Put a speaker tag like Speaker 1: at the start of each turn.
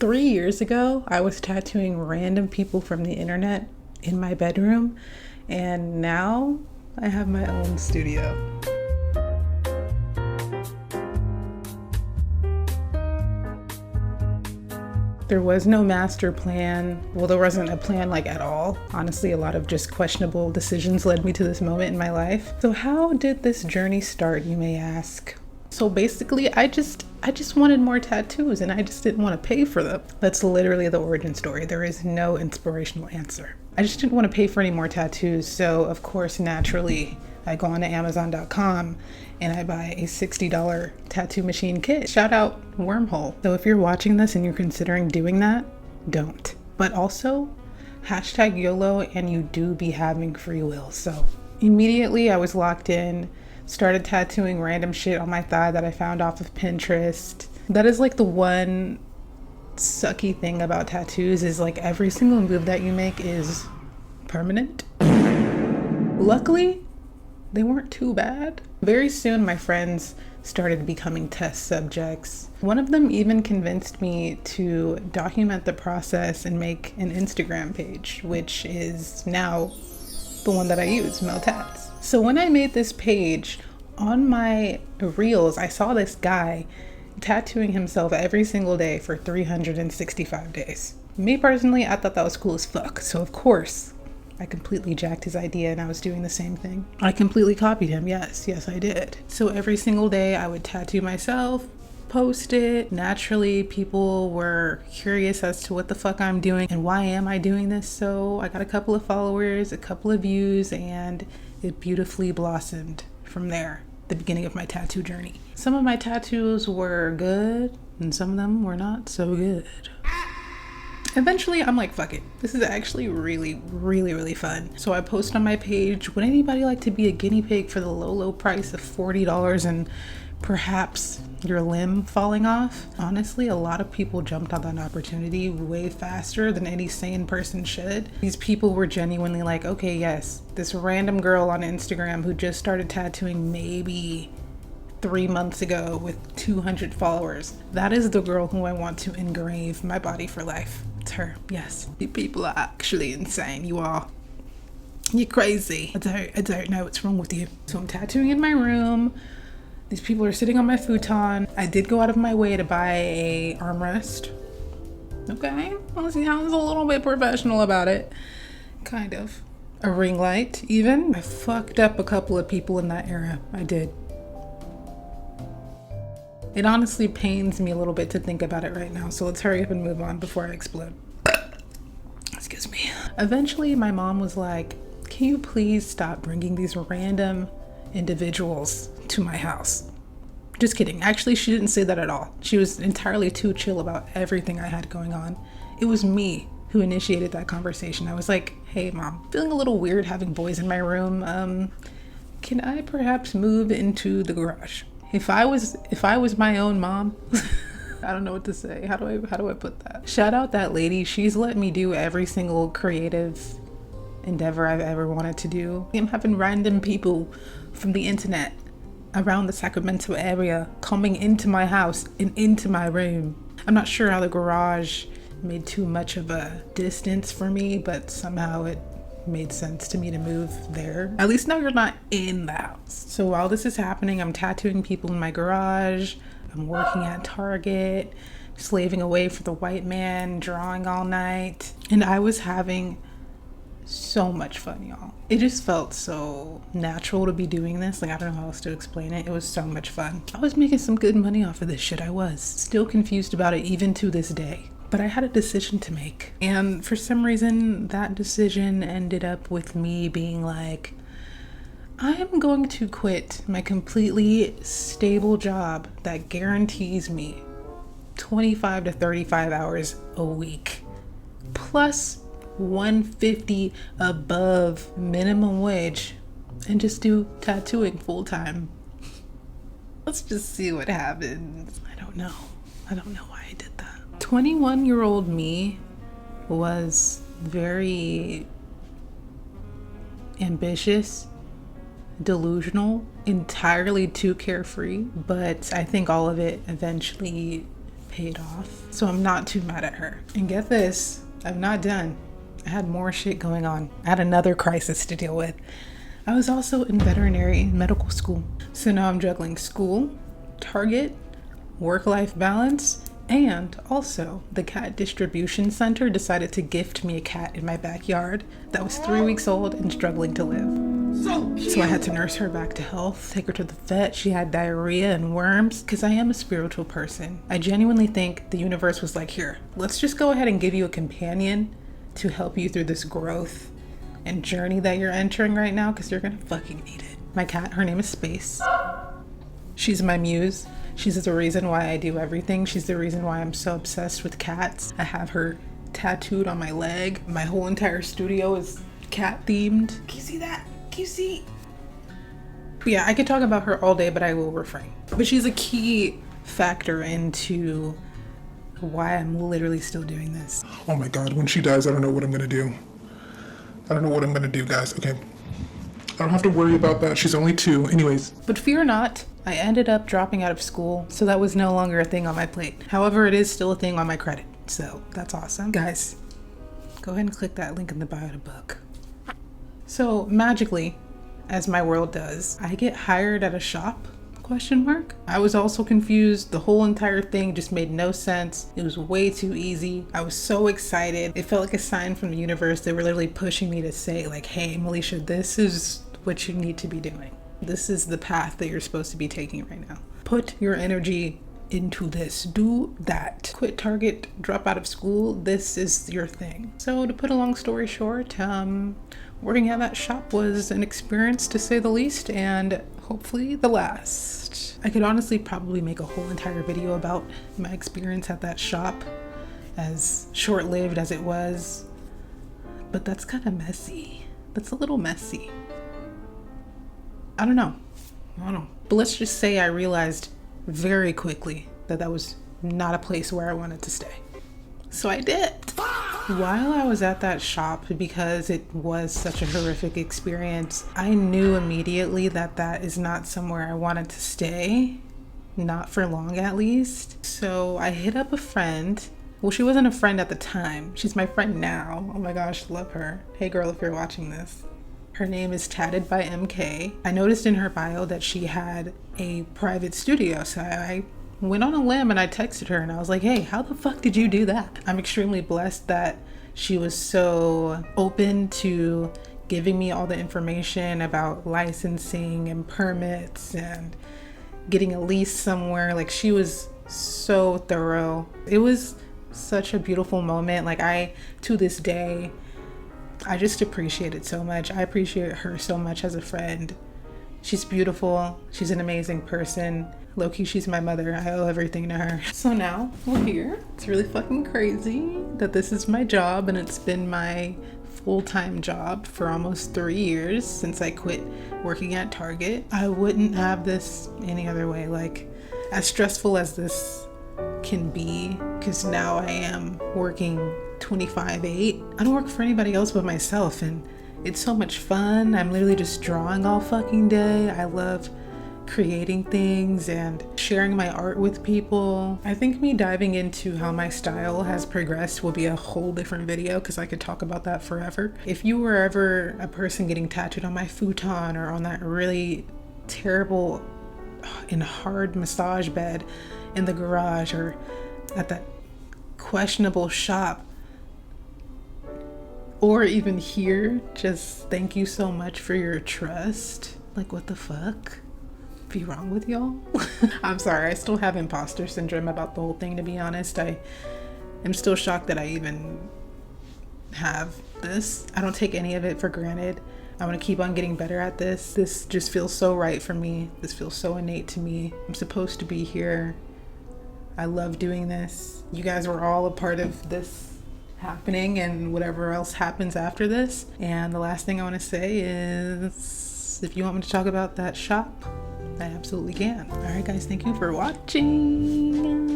Speaker 1: 3 years ago, I was tattooing random people from the internet in my bedroom, and now I have my own studio. There was no master plan. Well, there wasn't a plan like at all. Honestly, a lot of just questionable decisions led me to this moment in my life. So how did this journey start, you may ask? So basically, I just wanted more tattoos and I just didn't want to pay for them. That's literally the origin story. There is no inspirational answer. I just didn't want to pay for any more tattoos. So of course, naturally, I go on to Amazon.com and I buy a $60 tattoo machine kit. Shout out Wormhole. So if you're watching this and you're considering doing that, don't. But also, hashtag YOLO, and you do be having free will. So immediately I was locked in, started tattooing random shit on my thigh that I found off of Pinterest. That is like the one sucky thing about tattoos, is like every single move that you make is permanent. Luckily, they weren't too bad. Very soon my friends started becoming test subjects. One of them even convinced me to document the process and make an Instagram page, which is now the one that I use, Mel Tats. So when I made this page, on my reels, I saw this guy tattooing himself every single day for 365 days. Me personally, I thought that was cool as fuck. So of course, I completely jacked his idea and I was doing the same thing. I completely copied him. Yes, I did. So every single day I would tattoo myself, post it. Naturally, people were curious as to what the fuck I'm doing and why am I doing this. So I got a couple of followers, a couple of views, and it beautifully blossomed from there, the beginning of my tattoo journey. Some of my tattoos were good and some of them were not so good. Eventually, I'm like, fuck it. This is actually really fun. So I post on my page, would anybody like to be a guinea pig for the low price of $40 and perhaps your limb falling off? Honestly, a lot of people jumped on that opportunity way faster than any sane person should. These people were genuinely like, okay, yes, this random girl on Instagram who just started tattooing maybe 3 months ago with 200 followers. That is the girl who I want to engrave my body for life. It's her, yes. You people are actually insane. You are. You're crazy. I don't know what's wrong with you. So I'm tattooing in my room. These people are sitting on my futon. I did go out of my way to buy a armrest. Okay, well, see, I was a little bit professional about it. Kind of. A ring light, even. I fucked up a couple of people in that era. I did. It honestly pains me a little bit to think about it right now, so let's hurry up and move on before I explode. Excuse me. Eventually, my mom was like, can you please stop bringing these random individuals to my house? Just kidding. Actually, she didn't say that at all. She was entirely too chill about everything I had going on. It was me who initiated that conversation. I was like, hey mom, feeling a little weird having boys in my room. Can I perhaps move into the garage? If I was my own mom, I don't know what to say. How do I put that? Shout out that lady. She's let me do every single creative endeavor I've ever wanted to do. I'm having random people from the internet around the Sacramento area coming into my house and into my room. I'm not sure how the garage made too much of a distance for me, but somehow it made sense to me to move there. At least now you're not in the house. So while this is happening, I'm tattooing people in my garage. I'm working at Target, slaving away for the white man, drawing all night. And I was having so much fun, y'all. It just felt so natural to be doing this. Like, I don't know how else to explain it. It was so much fun. I was making some good money off of this shit. I was still confused about it even to this day. But I had a decision to make. And for some reason, that decision ended up with me being like, I am going to quit my completely stable job that guarantees me 25 to 35 hours a week, plus 150 above minimum wage, and just do tattooing full time. Let's just see what happens. I don't know why I did that. 21-year-old me was very ambitious, delusional, entirely too carefree, but I think all of it eventually paid off. So I'm not too mad at her. And get this, I'm not done. I had more shit going on. I had another crisis to deal with. I was also in veterinary medical school. So now I'm juggling school, Target, work-life balance, and also the cat distribution center decided to gift me a cat in my backyard that was 3 weeks old and struggling to live. So I had to nurse her back to health, take her to the vet. She had diarrhea and worms because I am a spiritual person. I genuinely think the universe was like, here, let's just go ahead and give you a companion to help you through this growth and journey that you're entering right now, because you're gonna fucking need it. My cat, her name is Space. She's my muse. She's the reason why I do everything. She's the reason why I'm so obsessed with cats. I have her tattooed on my leg. My whole entire studio is cat themed. Can you see that? Can you see? Yeah, I could talk about her all day, but I will refrain. But she's a key factor into why I'm literally still doing this.
Speaker 2: Oh my God, when she dies, I don't know what I'm gonna do. I don't know what I'm gonna do, guys. Okay. I don't have to worry about that. She's only 2. Anyways.
Speaker 1: But fear not, I ended up dropping out of school, so that was no longer a thing on my plate. However, it is still a thing on my credit, so that's awesome. Guys, go ahead and click that link in the bio to book. So magically, as my world does, I get hired at a shop? ? I was also confused. The whole entire thing just made no sense. It was way too easy. I was so excited. It felt like a sign from the universe. They were literally pushing me to say like, hey, Melisha, this is what you need to be doing. This is the path that you're supposed to be taking right now. Put your energy into this. Do that. Quit Target, drop out of school. This is your thing. So to put a long story short, working at that shop was an experience to say the least, and hopefully the last. I could honestly probably make a whole entire video about my experience at that shop, as short-lived as it was, but that's kind of messy. That's a little messy. I don't know. But let's just say I realized very quickly that that was not a place where I wanted to stay. So I did. While I was at that shop, because it was such a horrific experience, I knew immediately that that is not somewhere I wanted to stay. Not for long, at least. So I hit up a friend. Well, she wasn't a friend at the time. She's my friend now. Oh my gosh, love her. Hey girl, if you're watching this. Her name is Tatted by MK. I noticed in her bio that she had a private studio, so I went on a limb and I texted her and I was like, hey, how the fuck did you do that? I'm extremely blessed that she was so open to giving me all the information about licensing and permits and getting a lease somewhere. Like, she was so thorough. It was such a beautiful moment. Like, to this day, I just appreciate it so much. I appreciate her so much as a friend. She's beautiful. She's an amazing person. Low-key, she's my mother. I owe everything to her. So now we're here. It's really fucking crazy that this is my job, and it's been my full-time job for almost 3 years since I quit working at Target. I wouldn't have this any other way. Like, as stressful as this can be, because now I am working 25/8. I don't work for anybody else but myself, and it's so much fun. I'm literally just drawing all fucking day. I love creating things and sharing my art with people. I think me diving into how my style has progressed will be a whole different video, because I could talk about that forever. If you were ever a person getting tattooed on my futon or on that really terrible and hard massage bed in the garage or at that questionable shop, or even here, just thank you so much for your trust. Like, what the fuck be wrong with y'all? I'm sorry, I still have imposter syndrome about the whole thing, to be honest. I am still shocked that I even have this. I don't take any of it for granted. I want to keep on getting better at this. This just feels so right for me. This feels so innate to me. I'm supposed to be here. I love doing this. You guys were all a part of this happening and whatever else happens after this. And the last thing I want to say is, if you want me to talk about that shop, I absolutely can. All right, guys, thank you for watching.